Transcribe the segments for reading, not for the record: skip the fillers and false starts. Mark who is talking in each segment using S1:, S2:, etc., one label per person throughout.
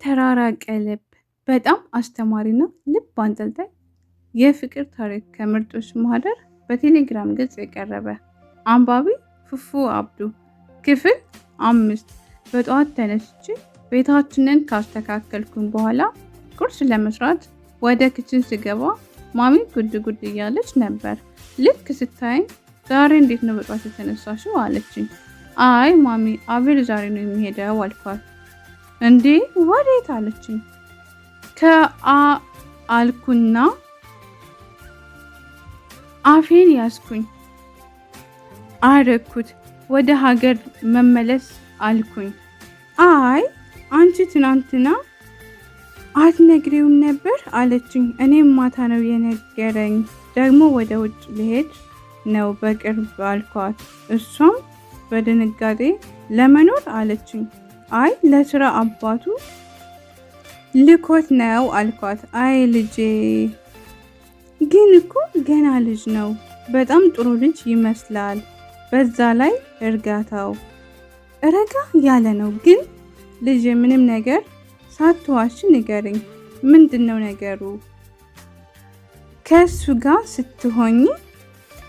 S1: የተራራቀ ልብ በጣም አስተማሪና ልብ አንጠልጣይ የፍቅር ታሪክ ከምርጦች ማህደር በቴሌግራም ገጽ የቀረበ። አንባቢ ፉፉ አብዱ። ክፍል 5። በጠዋት ተነስቼ ቤታችንን ካስተካከልኩኝ በኋላ ቁርስ ለመስራት ወደ ክችን ስገባ ማሚ ጉድ ጉድ እያለች ነበር። ልክ ስታይኝ ዛሬ እንዴት ነው በጠዋት የተነሳሽው አለችኝ። አይ ማሚ አቤል ዛሬ ነው የሚሄደው አልኳት። እንዴ ወዴት አለችኝ። አልኩና አፌን ያስኩኝ አረኩት። ወደ ሀገር መመለስ አልኩኝ። አይ አንቺ ትናንትና አትነግሪውም ነበር አለችኝ። እኔም ማታ ነው የነገረኝ፣ ደግሞ ወደ ውጭ ልሄድ ነው በቅርብ አልኳት። እሷም በድንጋጤ ለመኖር አለችኝ። አይ ለስራ አባቱ ልኮት ነው አልኳት። አይ ልጄ ግን እኮ ገና ልጅ ነው፣ በጣም ጥሩ ልጅ ይመስላል። በዛ ላይ እርጋታው ረጋ ያለ ነው። ግን ልጄ ምንም ነገር ሳትዋሽ ንገረኝ፣ ምንድነው ነገሩ? ከሱ ጋር ስትሆኝ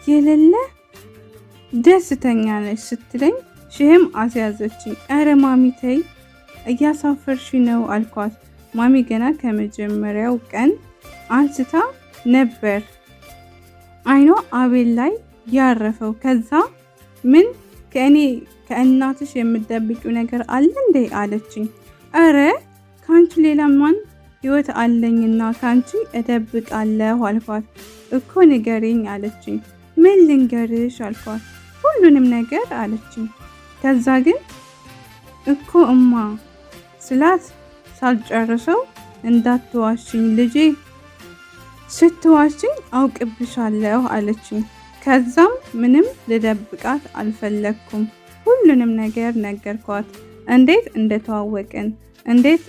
S1: የሌለ ደስተኛ ነሽ ስትለኝ ሽህም አስያዘችኝ። ኧረ ማሚ ተይ እያሳፈርሽ ነው አልኳት። ማሚ ገና ከመጀመሪያው ቀን አንስታ ነበር አይኗ አቤል ላይ ያረፈው። ከዛ ምን ከእናትሽ የምትደብቂው ነገር አለ እንዴ አለችኝ። ኧረ ካንቺ ሌላ ማን ህይወት አለኝና ካንቺ እደብቃለሁ አልኳት። እኮ ንገሪኝ አለችኝ። ምን ልንገርሽ አልኳት። ሁሉንም ነገር አለችኝ። ከዛ ግን እኮ እማ ስላት ሳልጨርሰው እንዳትዋሽኝ ልጄ፣ ስትዋሽኝ አውቅብሻለሁ አለችኝ። ከዛም ምንም ልደብቃት አልፈለኩም። ሁሉንም ነገር ነገርኳት። እንዴት እንደተዋወቅን፣ እንዴት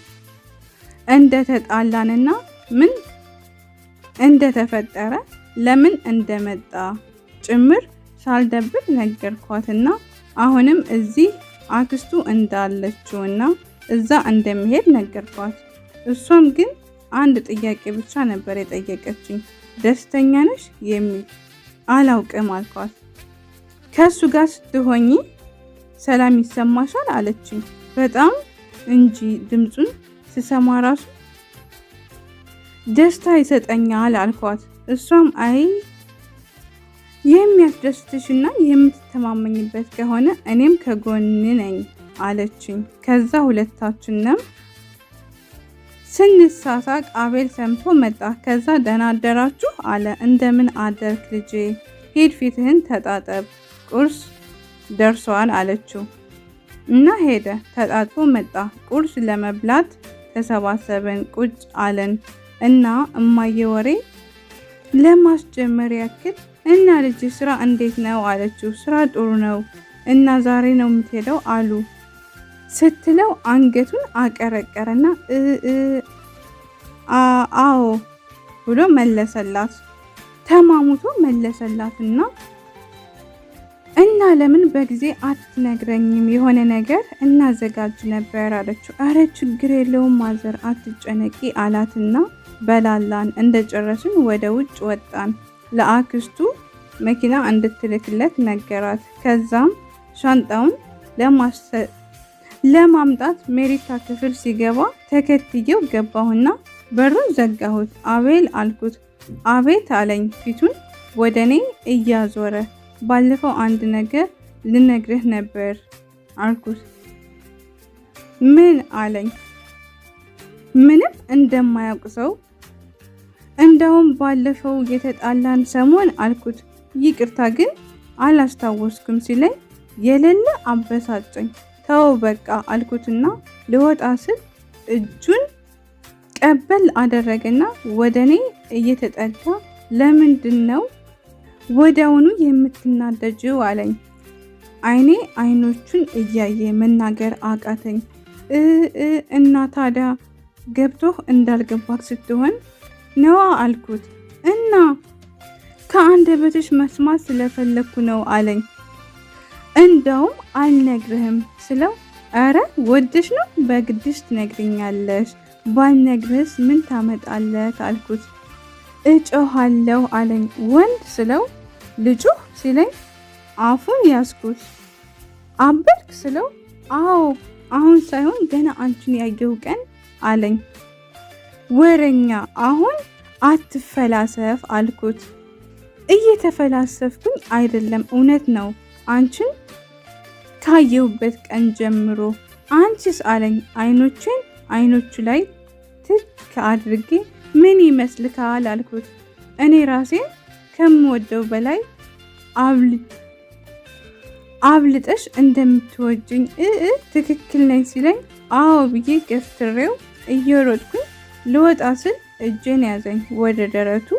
S1: እንደተጣላንና ምን እንደተፈጠረ፣ ለምን እንደመጣ ጭምር ሳልደብቅ ነገርኳትና አሁንም እዚህ አክስቱ እንዳለችውና እዛ እንደሚሄድ ነገርኳት። እሷም ግን አንድ ጥያቄ ብቻ ነበር የጠየቀችኝ፣ ደስተኛ ነሽ የሚል። አላውቅም አልኳት። ከሱ ጋር ስትሆኚ ሰላም ይሰማሻል አለችኝ። በጣም እንጂ ድምፁን ስሰማ ራሱ ደስታ ይሰጠኛል አልኳት። እሷም አይ የሚያስደስትሽና የምትተማመኝበት ከሆነ እኔም ከጎን ነኝ አለችኝ። ከዛ ሁለታችንም ስንሳሳቅ አቤል ሰምቶ መጣ። ከዛ ደህና አደራችሁ አለ። እንደምን አደርክ ልጄ፣ ሂድ ፊትህን ተጣጠብ፣ ቁርስ ደርሷል አለችው እና ሄደ። ተጣጥቦ መጣ። ቁርስ ለመብላት ተሰባሰብን፣ ቁጭ አለን እና እማዬ ወሬ ለማስጀመር ያክል እና ልጅ ስራ እንዴት ነው አለችው። ስራ ጥሩ ነው እና ዛሬ ነው የምትሄደው አሉ ስትለው አንገቱን አቀረቀረና አዎ ብሎ መለሰላት። ተማሙቶ መለሰላትና እና ለምን በጊዜ አትነግረኝም? የሆነ ነገር እናዘጋጅ ነበር አለችው። አረ ችግር የለውም ማዘር አትጨነቂ አላትና በላላን። እንደጨረስን ወደ ውጭ ወጣን። ለአክስቱ መኪና እንድትልክለት ነገራት። ከዛም ሻንጣውን ለማምጣት ሜሪታ ክፍል ሲገባ ተከትዬው ገባሁና በሩን ዘጋሁት። አቤል አልኩት። አቤት አለኝ ፊቱን ወደ እኔ እያዞረ። ባለፈው አንድ ነገር ልነግርህ ነበር አልኩት። ምን አለኝ። ምንም እንደማያውቅ ሰው። እንደውም ባለፈው የተጣላን ሰሞን አልኩት። ይቅርታ ግን አላስታወስኩም ሲለኝ የሌለ አበሳጨኝ። ተው በቃ አልኩትና ልወጣ ስል እጁን ቀበል አደረገና ወደ እኔ እየተጠጋ ለምንድን ነው ወዲያውኑ የምትናደጂው አለኝ። አይኔ አይኖቹን እያየ መናገር አቃተኝ። እና ታዲያ ገብቶህ እንዳልገባክ ስትሆን ነዋ አልኩት። እና ከአንደበትሽ መስማት ስለፈለኩ ነው አለኝ። እንደውም አልነግርህም ስለው አረ ወድሽ ነው በግድሽ ትነግሪኛለሽ፣ ባልነግርስ ምን ታመጣለህ አልኩት። እጮሃለሁ አለኝ። ወንድ ስለው ልጩህ ሲለኝ አፉን ያዝኩት። አበድክ ስለው አዎ አሁን ሳይሆን ገና አንቺን ያየው ቀን አለኝ። ወረኛ አሁን አትፈላሰፍ አልኩት። እየተፈላሰፍኩኝ አይደለም እውነት ነው አንቺን ካየሁበት ቀን ጀምሮ። አንቺስ አለኝ። አይኖቹ ላይ ትክ አድርጌ ምን ይመስልካል አልኩት። እኔ ራሴን ከምወደው በላይ አብልጠሽ እንደምትወጅኝ ትክክል ነኝ ሲለኝ አዎ ብዬ ገፍትሬው እየሮጥኩኝ ልወጣ ስል እጄን ያዘኝ፣ ወደ ደረቱ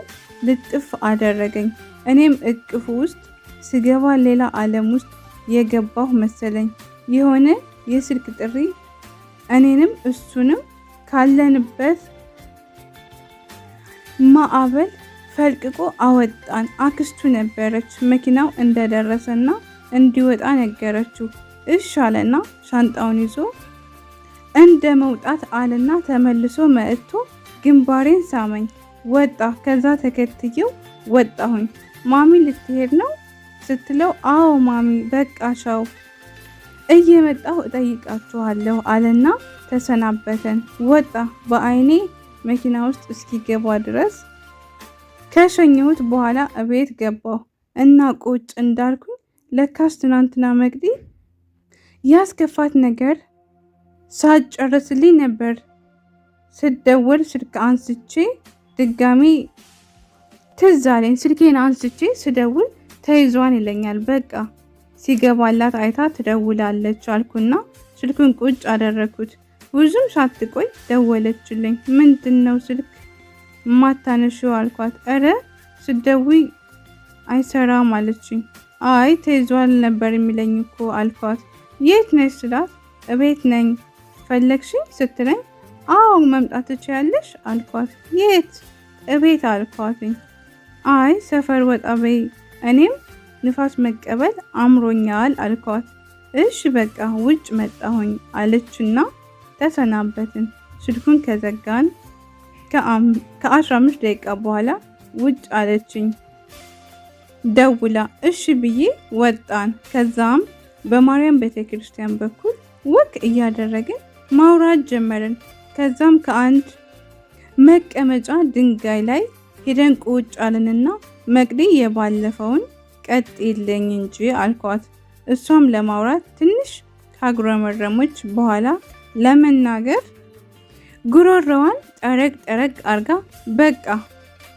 S1: ልጥፍ አደረገኝ። እኔም እቅፉ ውስጥ ስገባ ሌላ ዓለም ውስጥ የገባሁ መሰለኝ። የሆነ የስልክ ጥሪ እኔንም እሱንም ካለንበት ማዕበል ፈልቅቆ አወጣን። አክስቱ ነበረች። መኪናው እንደደረሰና እንዲወጣ ነገረችው። እሺ አለና ሻንጣውን ይዞ እንደ መውጣት አለና ተመልሶ መጥቶ ግንባሬን ሳመኝ። ወጣ። ከዛ ተከትየው ወጣሁኝ። ማሚ ልትሄድ ነው ስትለው አዎ ማሚ በቃ ሻው እየመጣሁ እጠይቃችኋለሁ አለና ተሰናበተን። ወጣ። በአይኔ መኪና ውስጥ እስኪገባ ድረስ ከሸኘሁት በኋላ እቤት ገባሁ እና ቁጭ እንዳልኩኝ ለካስ ትናንትና መቅዲ ያስከፋት ነገር ሳጨርስልኝ ነበር። ስደውል ስልክ አንስቼ ድጋሚ ትዝ አለኝ። ስልኬን አንስቼ ስደውል ተይዟን ይለኛል። በቃ ሲገባላት አይታ ትደውላለች አልኩና ስልኩን ቁጭ አደረኩት። ብዙም ሳትቆይ ደወለችልኝ። ምንድነው ስልክ ማታነሺው አልኳት። እረ ስደውይ አይሰራም አለችኝ። አይ ተይዟል ነበር የሚለኝ እኮ አልኳት። የት ነሽ ስላት እቤት ነኝ ፈለግሽኝ ስትለኝ አዎ መምጣት ትችያለሽ አልኳት። የት? እቤት አልኳትኝ። አይ ሰፈር ወጣ በይ እኔም ንፋስ መቀበል አምሮኛል አልኳት። እሺ በቃ ውጭ መጣሁኝ አለችና ተሰናበትን። ስልኩን ከዘጋን ከ15 ደቂቃ በኋላ ውጭ አለችኝ ደውላ። እሺ ብዬ ወጣን። ከዛም በማርያም ቤተክርስቲያን በኩል ወክ እያደረግን ማውራት ጀመርን። ከዛም ከአንድ መቀመጫ ድንጋይ ላይ ሄደን ቁጭ አልንና መቅዲ የባለፈውን ቀጥይልኝ እንጂ አልኳት። እሷም ለማውራት ትንሽ ካጉረመረሞች በኋላ ለመናገር ጉሮሮዋን ጠረቅ አርጋ በቃ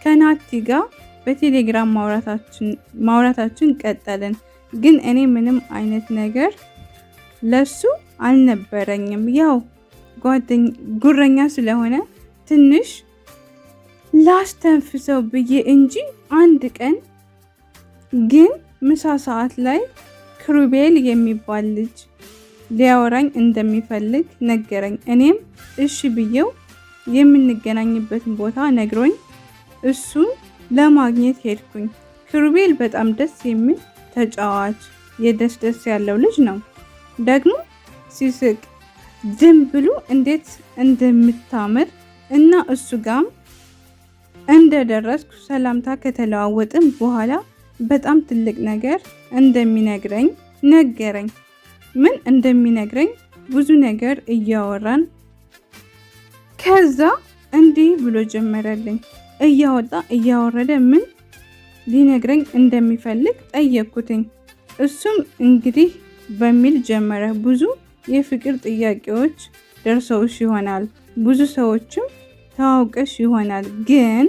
S1: ከናቲ ጋር በቴሌግራም ማውራታችን ቀጠልን። ግን እኔ ምንም አይነት ነገር ለሱ አልነበረኝም። ያው ጉረኛ ስለሆነ ትንሽ ላስተንፍሰው ብዬ እንጂ አንድ ቀን ግን ምሳ ሰዓት ላይ ክሩቤል የሚባል ልጅ ሊያወራኝ እንደሚፈልግ ነገረኝ። እኔም እሺ ብዬው የምንገናኝበትን ቦታ ነግሮኝ እሱን ለማግኘት ሄድኩኝ። ክሩቤል በጣም ደስ የሚል ተጫዋች የደስ ያለው ልጅ ነው። ደግሞ ሲስቅ ዝም ብሎ እንዴት እንደምታምር እና እሱ ጋም እንደደረስኩ ሰላምታ ከተለዋወጥን በኋላ በጣም ትልቅ ነገር እንደሚነግረኝ ነገረኝ። ምን እንደሚነግረኝ ብዙ ነገር እያወራን ከዛ እንዲህ ብሎ ጀመረልኝ። እያወጣ እያወረደ ምን ሊነግረኝ እንደሚፈልግ ጠየቅኩትኝ። እሱም እንግዲህ በሚል ጀመረ። ብዙ የፍቅር ጥያቄዎች ደርሰውሽ ይሆናል፣ ብዙ ሰዎችም ተዋውቀሽ ይሆናል። ግን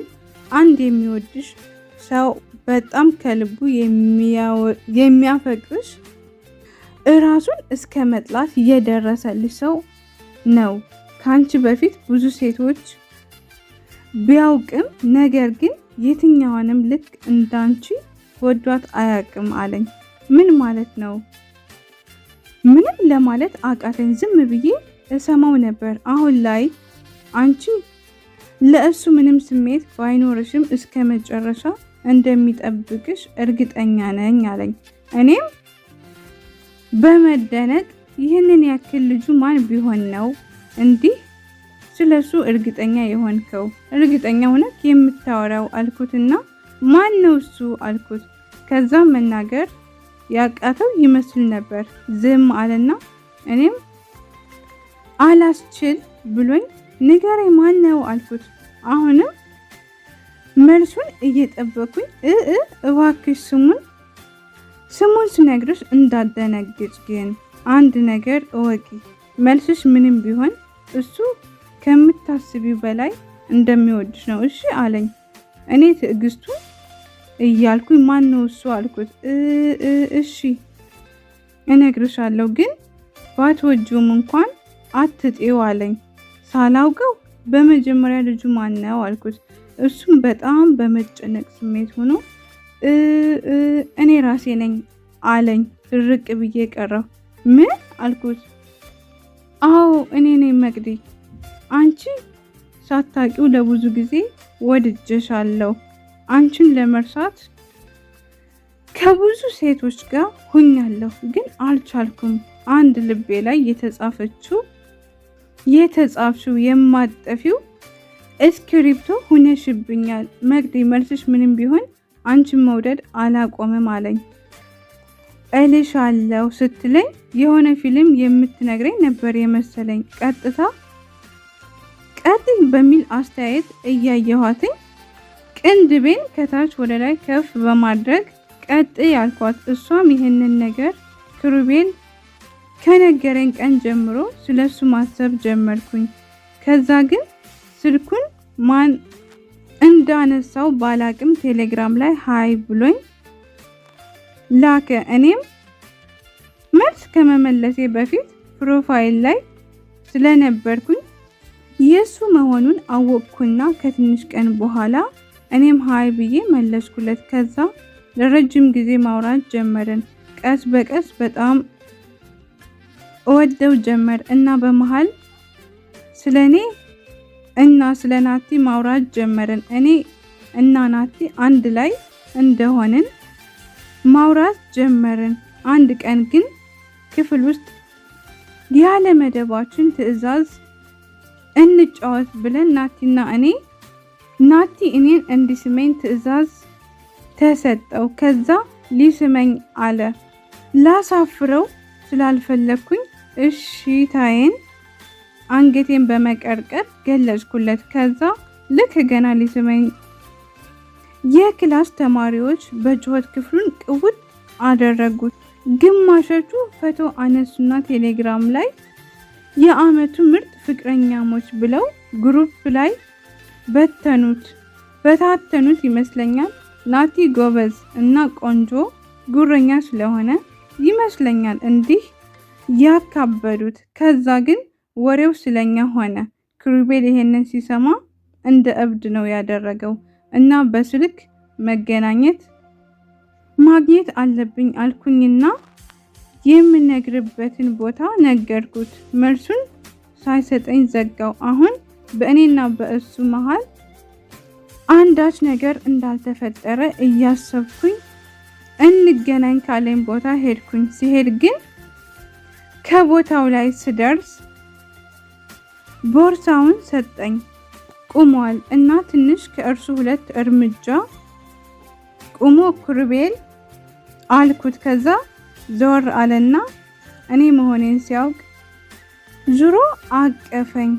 S1: አንድ የሚወድሽ ሰው በጣም ከልቡ የሚያፈቅርሽ እራሱን እስከ መጥላት የደረሰልሽ ሰው ነው። ካንቺ በፊት ብዙ ሴቶች ቢያውቅም ነገር ግን የትኛዋንም ልክ እንዳንቺ ወዷት አያውቅም አለኝ። ምን ማለት ነው? ምንም ለማለት አቃተኝ። ዝም ብዬ እሰማው ነበር። አሁን ላይ አንቺ ለእሱ ምንም ስሜት ባይኖርሽም እስከ መጨረሻ እንደሚጠብቅሽ እርግጠኛ ነኝ አለኝ። እኔም በመደነቅ ይህንን ያክል ልጁ ማን ቢሆን ነው እንዲህ ስለሱ እርግጠኛ የሆንከው? እርግጠኛ ሆነህ የምታወራው አልኩትና ማን ነው እሱ አልኩት። ከዛ መናገር ያቃተው ይመስል ነበር። ዝም አለና እኔም አላስችል ብሎኝ ንገረኝ ማን ነው አልኩት። አሁንም መልሱን እየጠበኩኝ እባክሽ ስሙን ስነግርሽ እንዳደነግጭ፣ ግን አንድ ነገር እወቂ፣ መልስሽ ምንም ቢሆን እሱ ከምታስቢው በላይ እንደሚወድሽ ነው እሺ አለኝ። እኔ ትዕግስቱ እያልኩኝ ማን ነው እሱ አልኩት። እሺ እነግርሻለሁ፣ ግን ባትወጂውም እንኳን አትጤው አለኝ። ሳላውቀው በመጀመሪያ ልጁ ማን ነው አልኩት። እሱም በጣም በመጨነቅ ስሜት ሆኖ እኔ ራሴ ነኝ አለኝ። ድርቅ ብዬ ቀረሁ። ምን አልኩት። አዎ እኔ ነኝ መቅዲ፣ አንቺ ሳታውቂው ለብዙ ጊዜ ወድጀሻለሁ። አንቺን ለመርሳት ከብዙ ሴቶች ጋር ሆኛለሁ፣ ግን አልቻልኩም። አንድ ልቤ ላይ የተጻፍሽው የማጠፊው እስክሪፕቶ ሆነሽብኛል መቅዲ። መልስሽ ምንም ቢሆን አንቺን መውደድ አላቆምም አለኝ። እልሻለሁ ስትለኝ የሆነ ፊልም የምትነግረኝ ነበር የመሰለኝ። ቀጥይ በሚል አስተያየት እያየኋትኝ ቅንድቤን ከታች ወደ ላይ ከፍ በማድረግ ቀጥይ አልኳት። እሷም ይህንን ነገር ክሩቤል ከነገረኝ ቀን ጀምሮ ስለሱ ማሰብ ጀመርኩኝ። ከዛ ግን ስልኩን ማን እንዳነሳው ባላቅም ቴሌግራም ላይ ሃይ ብሎኝ ላከ። እኔም መልስ ከመመለሴ በፊት ፕሮፋይል ላይ ስለነበርኩኝ የሱ መሆኑን አወቅኩና ከትንሽ ቀን በኋላ እኔም ሃይ ብዬ መለስኩለት። ከዛ ለረጅም ጊዜ ማውራት ጀመርን። ቀስ በቀስ በጣም እወደው ጀመር እና በመሃል ስለኔ እና ስለ ናቲ ማውራት ጀመርን። እኔ እና ናቲ አንድ ላይ እንደሆንን ማውራት ጀመርን። አንድ ቀን ግን ክፍል ውስጥ ያለ መደባችን ትዕዛዝ እንጫወት ብለን ናቲ እኔን እንዲስመኝ ትዕዛዝ ተሰጠው። ከዛ ሊስመኝ አለ። ላሳፍረው ስላልፈለኩኝ እሺታዬን አንገቴን በመቀርቀር ገለጽኩለት። ከዛ ልክ ገና ሊስመኝ የክላስ ተማሪዎች በጩኸት ክፍሉን ቅውጥ አደረጉት። ግማሾቹ ፎቶ አነሱና ቴሌግራም ላይ የአመቱ ምርጥ ፍቅረኛሞች ብለው ግሩፕ ላይ በታተኑት ይመስለኛል። ናቲ ጎበዝ እና ቆንጆ ጉረኛ ስለሆነ ይመስለኛል እንዲህ ያካበዱት። ከዛ ግን ወሬው ስለኛ ሆነ። ክሩቤል ይሄንን ሲሰማ እንደ እብድ ነው ያደረገው እና በስልክ ማግኘት አለብኝ አልኩኝና የምነግርበትን ቦታ ነገርኩት። መልሱን ሳይሰጠኝ ዘጋው። አሁን በእኔና በእሱ መሃል አንዳች ነገር እንዳልተፈጠረ እያሰብኩኝ እንገናኝ ካለኝ ቦታ ሄድኩኝ። ሲሄድ ግን ከቦታው ላይ ስደርስ ቦርሳውን ሰጠኝ። ቁሟል እና ትንሽ ከእርሱ 2 እርምጃ ቁሞ ክሩቤል አልኩት። ከዛ ዞር አለና እኔ መሆኔን ሲያውቅ ዙሮ አቀፈኝ።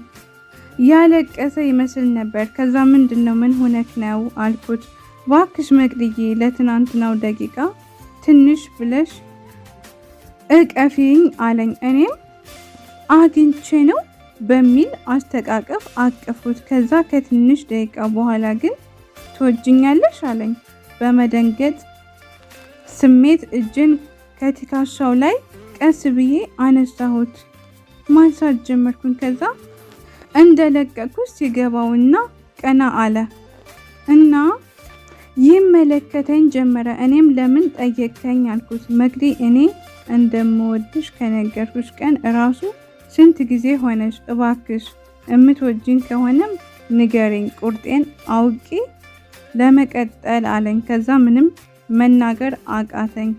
S1: ያለቀሰ ይመስል ነበር። ከዛ ምንድነው ምን ሆነክ ነው አልኩት። ባክሽ መቅድዬ ለትናንትናው ደቂቃ ትንሽ ብለሽ እቀፊኝ አለኝ። እኔም አግኝቼ ነው በሚል አስተቃቀፍ አቀፉት። ከዛ ከትንሽ ደቂቃ በኋላ ግን ትወጅኛለሽ አለኝ። በመደንገጥ ስሜት እጅን ከትከሻው ላይ ቀስ ብዬ አነሳሁት፣ ማንሳት ጀመርኩኝ። ከዛ እንደለቀኩት ሲገባውና ቀና አለ እና ይመለከተኝ ጀመረ። እኔም ለምን ጠየቅከኝ አልኩት። መቅዲ እኔ እንደምወድሽ ከነገርኩሽ ቀን እራሱ ስንት ጊዜ ሆነሽ? እባክሽ እምትወጂኝ ከሆነም ንገሪኝ፣ ቁርጤን አውቄ ለመቀጠል አለኝ። ከዛ ምንም መናገር አቃተኝ።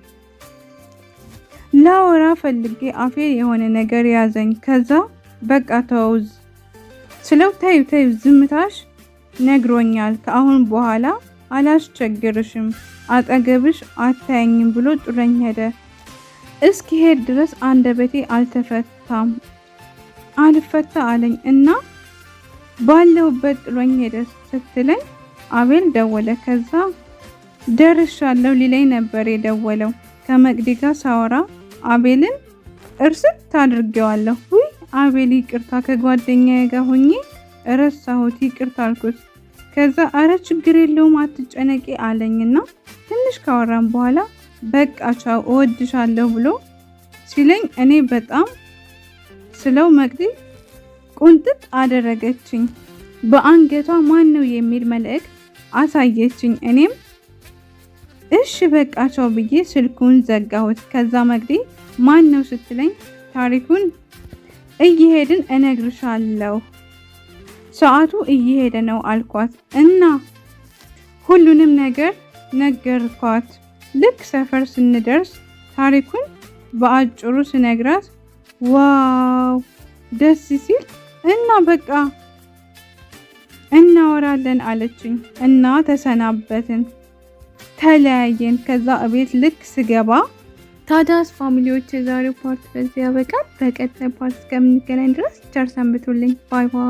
S1: ላወራ ፈልጌ አፌ የሆነ ነገር ያዘኝ። ከዛ በቃ ተውዝ ስለው ተይው ዝምታሽ ነግሮኛል፣ ከአሁን በኋላ አላስቸግርሽም፣ አጠገብሽ አታየኝም ብሎ ጥሎኝ ሄደ። እስኪሄድ ድረስ አንደበቴ አልፈታ አለኝ እና ባለሁበት ጥሎኝ ሄደ ስትለኝ አቤል ደወለ። ከዛ ደርሻለሁ ሊለኝ ነበር የደወለው። ከመቅዲ ጋር ሳወራ አቤልን እርስት አድርጌዋለሁ። ውይ አቤል ይቅርታ፣ ከጓደኛዬ ጋር ሆኜ ረሳሁት፣ ይቅርታ አልኩት። ከዛ አረ ችግር የለውም አትጨነቂ አለኝና ትንሽ ካወራን በኋላ በቃ ቻው እወድሻለሁ ብሎ ሲለኝ እኔ በጣም ስለው መቅዲ ቁንጥጥ አደረገችኝ። በአንገቷ ማን ነው የሚል መልእክት አሳየችኝ። እኔም እሺ በቃ ቻው ብዬ ስልኩን ዘጋሁት። ከዛ መቅዲ ማን ነው ስትለኝ ታሪኩን እየሄድን እነግርሻለሁ፣ ሰዓቱ እየሄደ ነው አልኳት እና ሁሉንም ነገር ነገርኳት። ልክ ሰፈር ስንደርስ ታሪኩን በአጭሩ ስነግራት ዋው ደስ ሲል እና በቃ እናወራለን አለችኝ እና ተሰናበትን፣ ተለያየን። ከዛ እቤት ልክ ስገባ ታዲያስ ፋሚሊዎች የዛሬው ፓርት በዚህ ያበቃል። በቀጣይ ፓርት እስከምንገናኝ ድረስ ቸር ሰንብቱልኝ። ባይ ባይ።